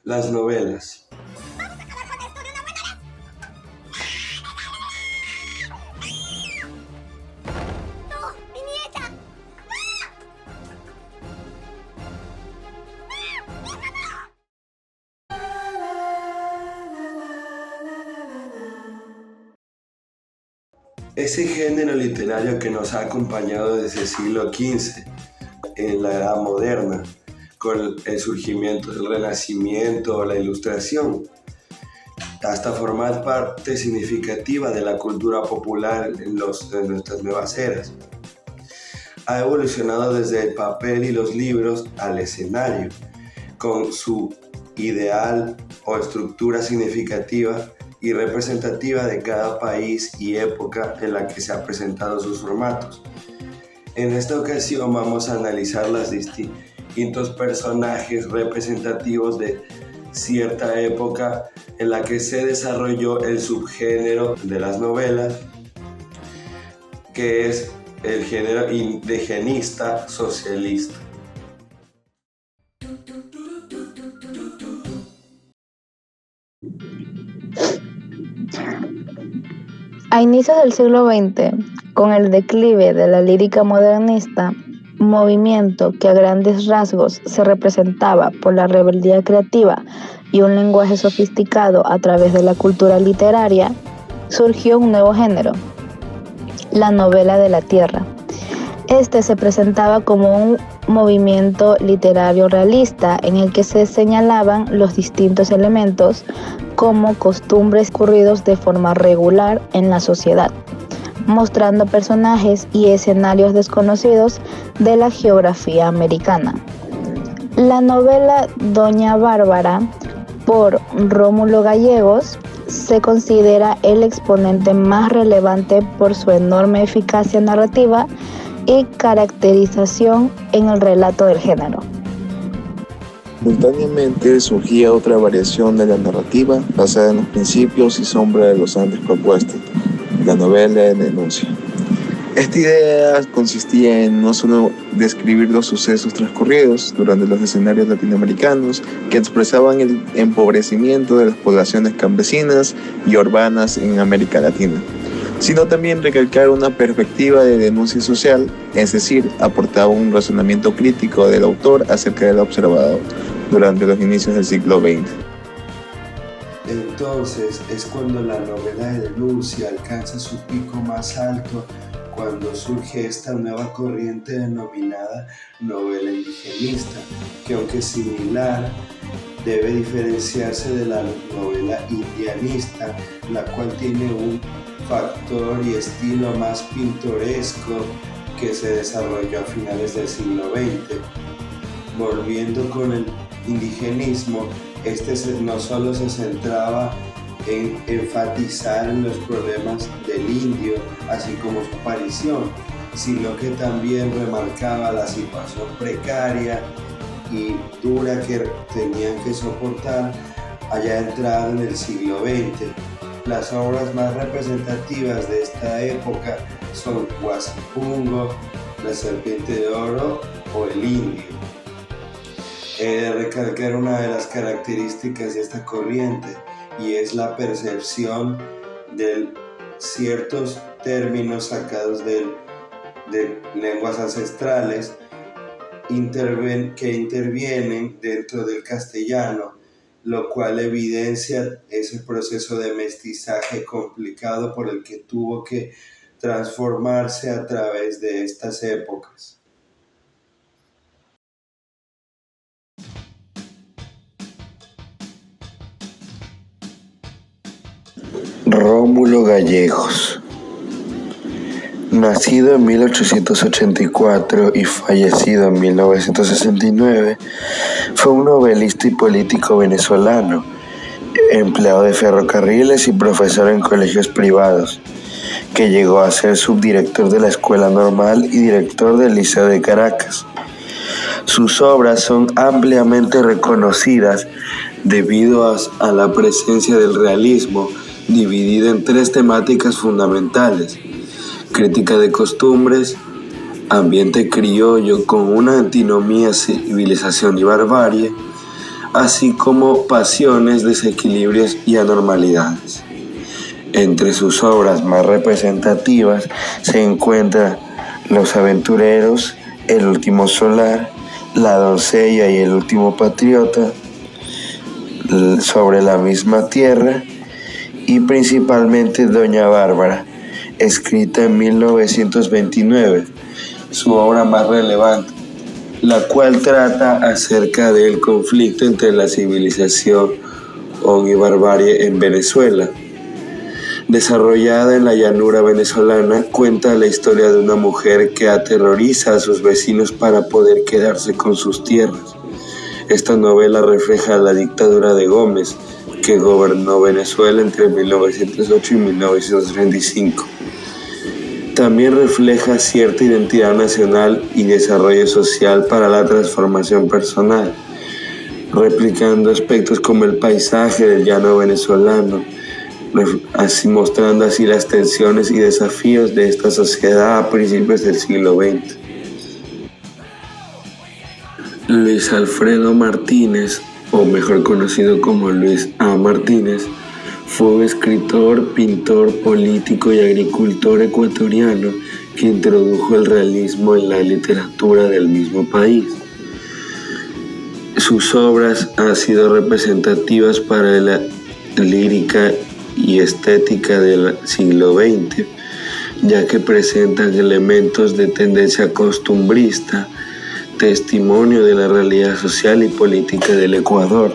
Las novelas. Ese género literario que nos ha acompañado desde el siglo XV, en la Edad Moderna, con el surgimiento del Renacimiento o la Ilustración, hasta formar parte significativa de la cultura popular en nuestras nuevas eras. Ha evolucionado desde el papel y los libros al escenario, con su ideal o estructura significativa y representativa de cada país y época en la que se han presentado sus formatos. En esta ocasión vamos a analizar los distintos personajes representativos de cierta época en la que se desarrolló el subgénero de las novelas, que es el género indigenista socialista. A inicios del siglo XX, con el declive de la lírica modernista, movimiento que a grandes rasgos se representaba por la rebeldía creativa y un lenguaje sofisticado a través de la cultura literaria, surgió un nuevo género, la novela de la tierra. Este se presentaba como un movimiento literario realista en el que se señalaban los distintos elementos como costumbres ocurridos de forma regular en la sociedad, mostrando personajes y escenarios desconocidos de la geografía americana. La novela Doña Bárbara, por Rómulo Gallegos, se considera el exponente más relevante por su enorme eficacia narrativa y caracterización en el relato del género. Simultáneamente surgía otra variación de la narrativa basada en los principios y sombra de los antes propuestos, la novela de denuncia. Esta idea consistía en no solo describir los sucesos transcurridos durante los escenarios latinoamericanos que expresaban el empobrecimiento de las poblaciones campesinas y urbanas en América Latina, sino también recalcar una perspectiva de denuncia social, es decir, aportaba un razonamiento crítico del autor acerca del observador durante los inicios del siglo XX. Entonces es cuando la novela de denuncia alcanza su pico más alto, cuando surge esta nueva corriente denominada novela indigenista, que aunque similar, debe diferenciarse de la novela indianista, la cual tiene un factor y estilo más pintoresco que se desarrolló a finales del siglo XX. Volviendo con el indigenismo, no solo se centraba en enfatizar en los problemas del indio, así como su aparición, sino que también remarcaba la situación precaria y dura que tenían que soportar allá entrado en el siglo XX. Las obras más representativas de esta época son Guasipungo, La Serpiente de Oro o El Indio. He de recalcar una de las características de esta corriente, y es la percepción de ciertos términos sacados de lenguas ancestrales que intervienen dentro del castellano, lo cual evidencia ese proceso de mestizaje complicado por el que tuvo que transformarse a través de estas épocas. Rómulo Gallegos, nacido en 1884 y fallecido en 1969, fue un novelista y político venezolano, empleado de ferrocarriles y profesor en colegios privados, que llegó a ser subdirector de la Escuela Normal y director del Liceo de Caracas. Sus obras son ampliamente reconocidas debido a la presencia del realismo, dividida en tres temáticas fundamentales: crítica de costumbres, ambiente criollo con una antinomía civilización y barbarie, así como pasiones, desequilibrios y anormalidades. Entre sus obras más representativas se encuentran Los aventureros, El último solar, La doncella y el último patriota, Sobre la misma tierra y principalmente Doña Bárbara, escrita en 1929, su obra más relevante, la cual trata acerca del conflicto entre la civilización y barbarie en Venezuela. Desarrollada en la llanura venezolana, cuenta la historia de una mujer que aterroriza a sus vecinos para poder quedarse con sus tierras. Esta novela refleja la dictadura de Gómez, que gobernó Venezuela entre 1908 y 1935. También refleja cierta identidad nacional y desarrollo social para la transformación personal, replicando aspectos como el paisaje del llano venezolano, mostrando así las tensiones y desafíos de esta sociedad a principios del siglo XX. Luis Alfredo Martínez, o mejor conocido como Luis A. Martínez, fue un escritor, pintor, político y agricultor ecuatoriano que introdujo el realismo en la literatura del mismo país. Sus obras han sido representativas para la lírica y estética del siglo XX, ya que presentan elementos de tendencia costumbrista, testimonio de la realidad social y política del Ecuador.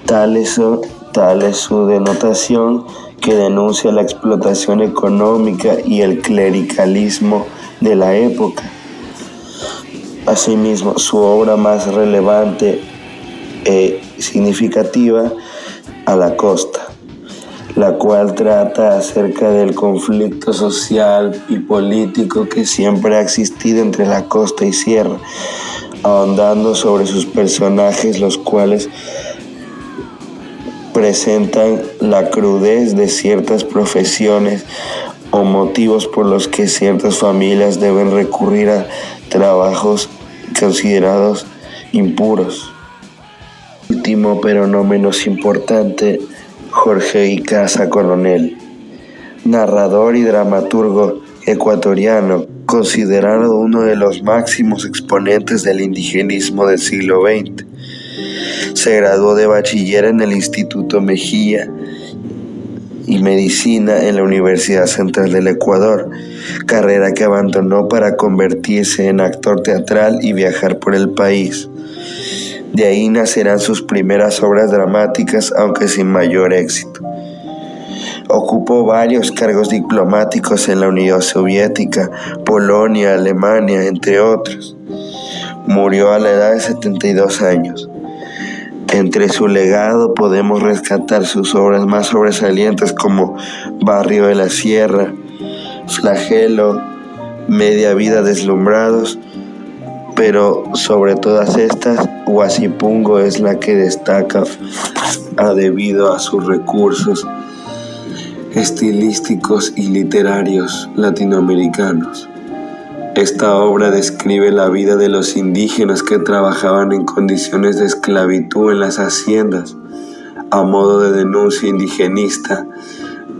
Tal es su denotación, que denuncia la explotación económica y el clericalismo de la época. Asimismo, su obra más relevante e significativa, A la costa, la cual trata acerca del conflicto social y político que siempre ha existido entre la costa y sierra, ahondando sobre sus personajes, los cuales presentan la crudez de ciertas profesiones o motivos por los que ciertas familias deben recurrir a trabajos considerados impuros. Último, pero no menos importante, Jorge Icaza Coronel, narrador y dramaturgo ecuatoriano, considerado uno de los máximos exponentes del indigenismo del siglo XX. Se graduó de bachiller en el Instituto Mejía y medicina en la Universidad Central del Ecuador, carrera que abandonó para convertirse en actor teatral y viajar por el país. De ahí nacerán sus primeras obras dramáticas, aunque sin mayor éxito. Ocupó varios cargos diplomáticos en la Unión Soviética, Polonia, Alemania, entre otros. Murió a la edad de 72 años. Entre su legado podemos rescatar sus obras más sobresalientes como Barrio de la Sierra, Flagelo, Media vida deslumbrados, pero sobre todas estas, Huasipungo es la que destaca debido a sus recursos estilísticos y literarios latinoamericanos. Esta obra describe la vida de los indígenas que trabajaban en condiciones de esclavitud en las haciendas. A modo de denuncia indigenista,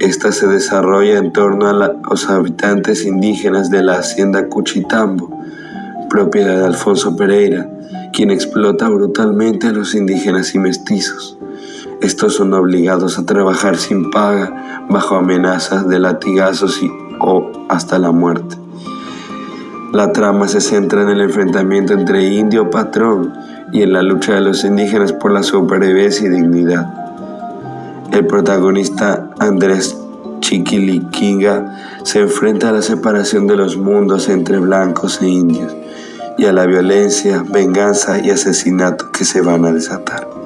esta se desarrolla en torno a los habitantes indígenas de la hacienda Cuchitambo, propiedad de Alfonso Pereira, quien explota brutalmente a los indígenas y mestizos. Estos son obligados a trabajar sin paga, bajo amenazas de latigazos o hasta la muerte. La trama se centra en el enfrentamiento entre indio patrón y en la lucha de los indígenas por la supervivencia y dignidad. El protagonista Andrés Chiquiliquinga se enfrenta a la separación de los mundos entre blancos e indios y a la violencia, venganza y asesinato que se van a desatar.